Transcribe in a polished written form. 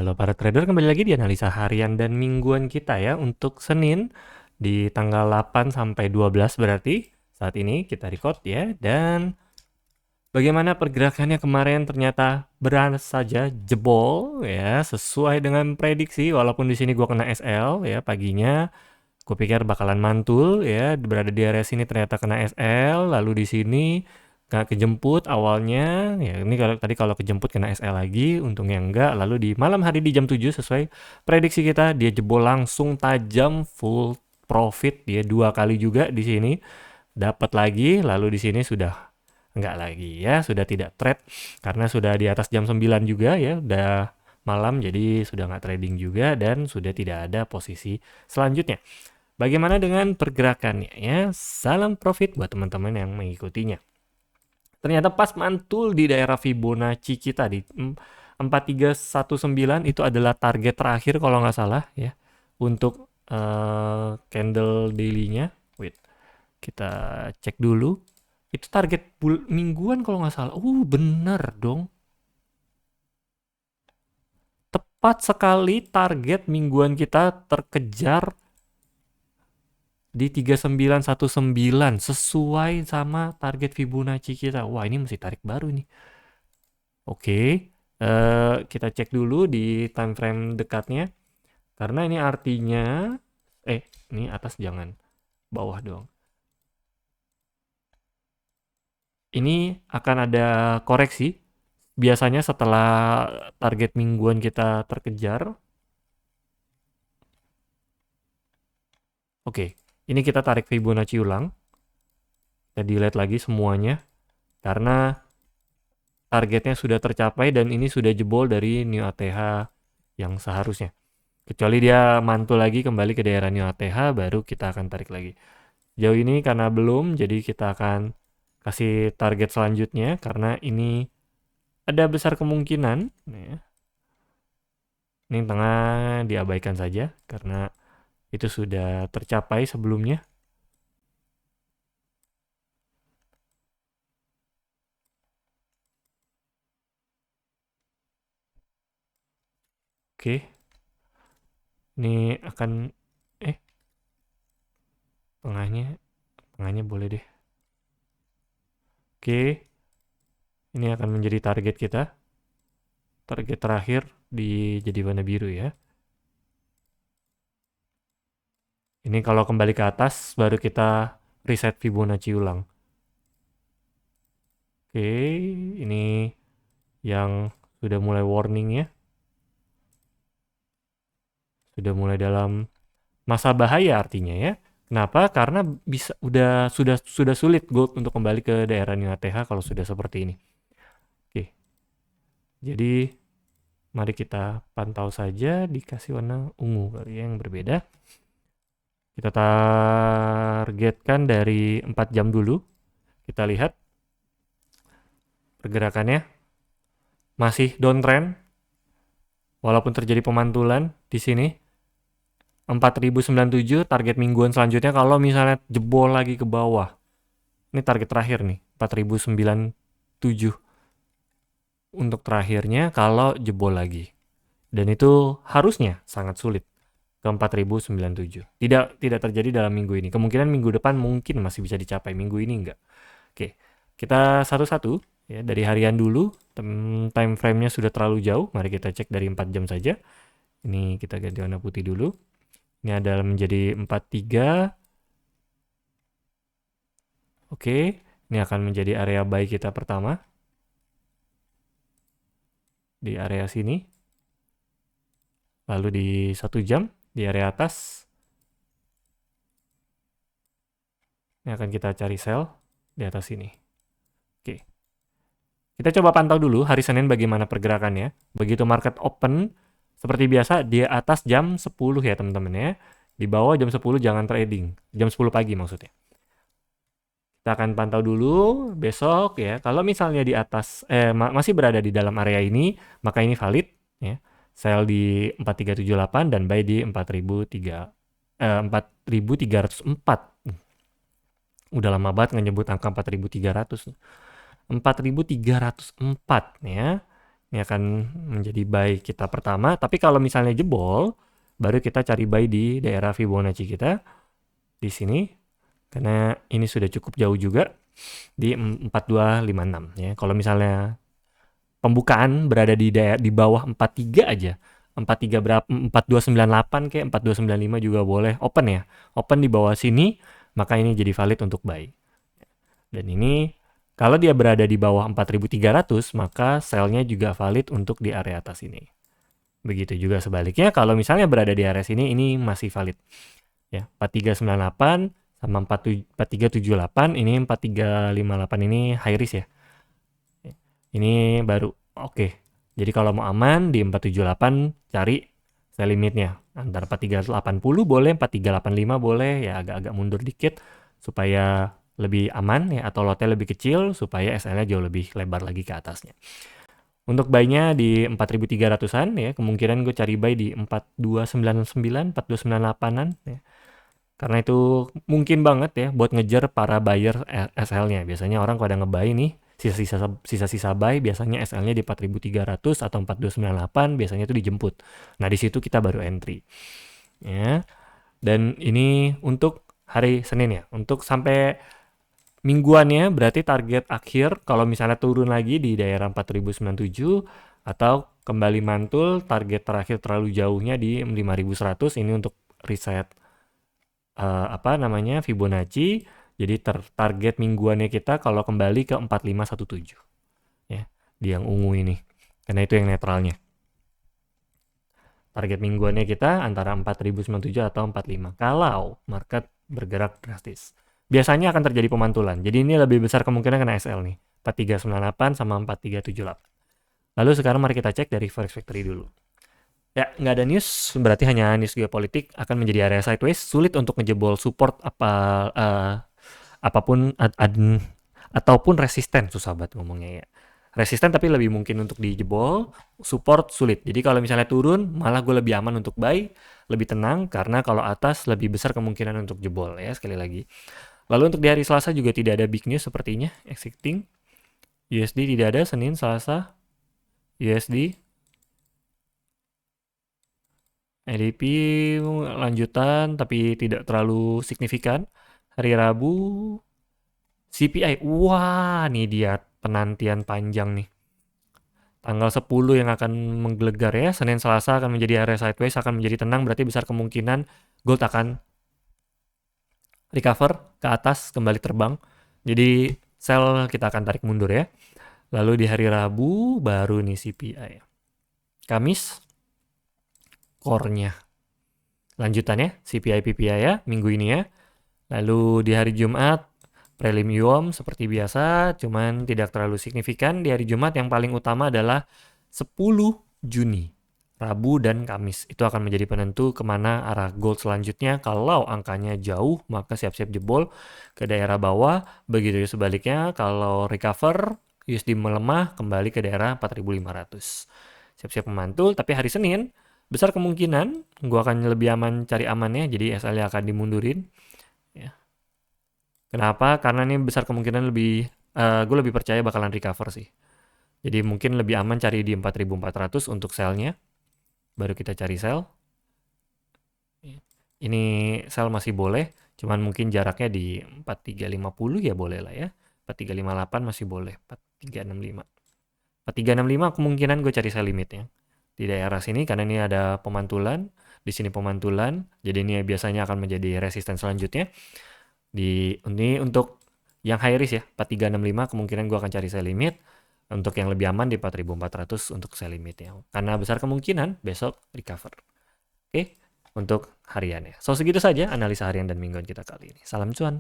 Halo para trader, kembali lagi di analisa harian dan mingguan kita ya untuk Senin di tanggal 8 sampai 12 berarti saat ini kita record ya. Dan bagaimana pergerakannya kemarin ternyata beras saja jebol ya sesuai dengan prediksi, walaupun di sini gua kena SL ya paginya. Gue pikir bakalan mantul ya, berada di area sini ternyata kena SL, lalu di sini nggak kejemput awalnya. Ya ini kalau kejemput kena SL lagi, untungnya enggak. Lalu di malam hari di jam 7 sesuai prediksi kita, dia jebol langsung tajam full profit, dia 2 kali juga di sini dapat lagi, lalu di sini sudah enggak lagi ya, sudah tidak trade karena sudah di atas jam 9 juga ya, udah malam jadi sudah nggak trading juga dan sudah tidak ada posisi selanjutnya. Bagaimana dengan pergerakannya ya? Salam profit buat teman-teman yang mengikutinya. Ternyata pas mantul di daerah Fibonacci kita di 4319 itu adalah target terakhir kalau nggak salah ya untuk candle daily-nya. Wait, kita cek dulu. Itu target mingguan kalau nggak salah. Bener dong. Tepat sekali target mingguan kita terkejar di 3919 sesuai sama target Fibonacci kita. Wah, ini mesti tarik baru nih. Oke, kita cek dulu di time frame dekatnya. Karena ini artinya ini atas jangan, bawah doang. Ini akan ada koreksi biasanya setelah target mingguan kita terkejar. Oke, ini kita tarik Fibonacci ulang. Kita delete lagi semuanya karena targetnya sudah tercapai dan ini sudah jebol dari New ATH yang seharusnya. Kecuali dia mantul lagi kembali ke daerah New ATH, baru kita akan tarik lagi. Jauh ini karena belum, jadi kita akan kasih target selanjutnya karena ini ada besar kemungkinan. Ya. Ini tengah diabaikan saja karena itu sudah tercapai sebelumnya. Oke. Ini akan tengahnya boleh deh. Oke. Ini akan menjadi target kita. Target terakhir jadi warna biru ya. Ini kalau kembali ke atas baru kita reset Fibonacci ulang. Oke, ini yang sudah mulai warning ya. Sudah mulai dalam masa bahaya artinya ya. Kenapa? Karena sudah sulit gold untuk kembali ke daerah New ATH kalau sudah seperti ini. Oke. Jadi mari kita pantau saja, dikasih warna ungu kali ya, yang berbeda. Kita targetkan dari 4 jam dulu. Kita lihat pergerakannya masih downtrend walaupun terjadi pemantulan di sini. 4097 target mingguan selanjutnya kalau misalnya jebol lagi ke bawah. Ini target terakhir nih, 4097 untuk terakhirnya kalau jebol lagi. Dan itu harusnya sangat sulit ke 4097. Tidak terjadi dalam minggu ini. Kemungkinan minggu depan mungkin masih bisa dicapai, minggu ini enggak. Oke, kita satu-satu ya, dari harian dulu. Time frame-nya sudah terlalu jauh. Mari kita cek dari 4 jam saja. Ini kita ganti warna putih dulu. Ini adalah menjadi 43. Oke, ini akan menjadi area buy kita pertama. Di area sini. Lalu di 1 jam, di area atas. Ini akan kita cari sell di atas sini. Oke. Kita coba pantau dulu hari Senin bagaimana pergerakannya. Begitu market open, seperti biasa di atas jam 10 ya teman-teman ya. Di bawah jam 10 jangan trading. Jam 10 pagi maksudnya. Kita akan pantau dulu besok ya. Kalau misalnya di atas masih berada di dalam area ini, maka ini valid ya. Sell di 4378 dan buy di 4304. Udah lama banget nggak nyebut angka 4300. 4304 ya. Ini akan menjadi buy kita pertama. Tapi kalau misalnya jebol, baru kita cari buy di daerah Fibonacci kita di sini. Karena ini sudah cukup jauh juga di 4256 ya. Kalau misalnya pembukaan berada di bawah 43 aja. 43 berapa? 4298 kayak 4295 juga boleh. Open ya. Open di bawah sini, maka ini jadi valid untuk buy. Dan ini kalau dia berada di bawah 4300, maka sell-nya juga valid untuk di area atas ini. Begitu juga sebaliknya, kalau misalnya berada di area sini, ini masih valid. Ya, 4398 sama 4378, ini 4358 ini high risk ya. Ini baru oke. Jadi kalau mau aman di 478 cari sell limitnya. Antara 4380 boleh, 4385 boleh, ya agak-agak mundur dikit supaya lebih aman ya, atau lotnya lebih kecil supaya SL-nya jauh lebih lebar lagi ke atasnya. Untuk buy-nya di 4300-an ya, kemungkinan gue cari buy di 4299, 4298-an ya. Karena itu mungkin banget ya buat ngejar para buyer SL-nya. Biasanya orang pada nge-buy nih, sisa-sisa buy biasanya SL-nya di 4300 atau 4298 biasanya itu dijemput. Nah, di situ kita baru entry. Ya. Dan ini untuk hari Senin ya. Untuk sampai mingguannya berarti target akhir kalau misalnya turun lagi di daerah 4097 atau kembali mantul target terakhir terlalu jauhnya di 5100 ini untuk reset Fibonacci. Jadi target mingguannya kita kalau kembali ke 4517 ya, di yang ungu ini. Karena itu yang netralnya. Target mingguannya kita antara 4097 atau 45 kalau market bergerak drastis. Biasanya akan terjadi pemantulan. Jadi ini lebih besar kemungkinan kena SL nih. 4398 sama 4378. Lalu sekarang mari kita cek dari Forex Factory dulu. Ya, nggak ada news, berarti hanya news geopolitik akan menjadi area sideways, sulit untuk ngejebol support apapun ataupun resisten, susah banget ngomongnya ya. Resisten tapi lebih mungkin untuk dijebol, support sulit. Jadi kalau misalnya turun, malah gue lebih aman untuk buy, lebih tenang, karena kalau atas lebih besar kemungkinan untuk jebol ya, sekali lagi. Lalu untuk di hari Selasa juga tidak ada big news sepertinya, exiting. USD tidak ada, Senin, Selasa, USD. EDP lanjutan tapi tidak terlalu signifikan. Hari Rabu CPI. Wah, nih dia penantian panjang nih. Tanggal 10 yang akan menggelegar ya. Senin Selasa akan menjadi area sideways, akan menjadi tenang, berarti besar kemungkinan gold akan recover ke atas, kembali terbang. Jadi sell kita akan tarik mundur ya. Lalu di hari Rabu baru nih CPI. Kamis core-nya. Lanjutannya CPI PPI ya minggu ini ya. Lalu di hari Jumat prelim UOM seperti biasa, cuman tidak terlalu signifikan. Di hari Jumat yang paling utama adalah 10 Juni. Rabu dan Kamis. Itu akan menjadi penentu kemana arah gold selanjutnya. Kalau angkanya jauh, maka siap-siap jebol ke daerah bawah. Begitu sebaliknya, kalau recover, USD melemah, kembali ke daerah 4.500. Siap-siap memantul, tapi hari Senin, besar kemungkinan, gue akan lebih aman cari amannya, jadi SL akan dimundurin. Ya. Kenapa? Karena ini besar kemungkinan gue lebih percaya bakalan recover sih. Jadi mungkin lebih aman cari di 4.400 untuk sell-nya. Baru kita cari sell. Ini sell masih boleh, cuman mungkin jaraknya di 4350 ya boleh lah ya. 4358 masih boleh, 4365. 4365 kemungkinan gue cari sell limitnya. Di daerah sini karena ini ada pemantulan, di sini pemantulan, jadi ini biasanya akan menjadi resisten selanjutnya. Ini untuk yang high risk ya, 4365 kemungkinan gue akan cari sell limit. Untuk yang lebih aman di 4400 untuk sell limitnya. Karena besar kemungkinan besok recover. Oke, untuk hariannya. So segitu saja analisa harian dan mingguan kita kali ini. Salam cuan.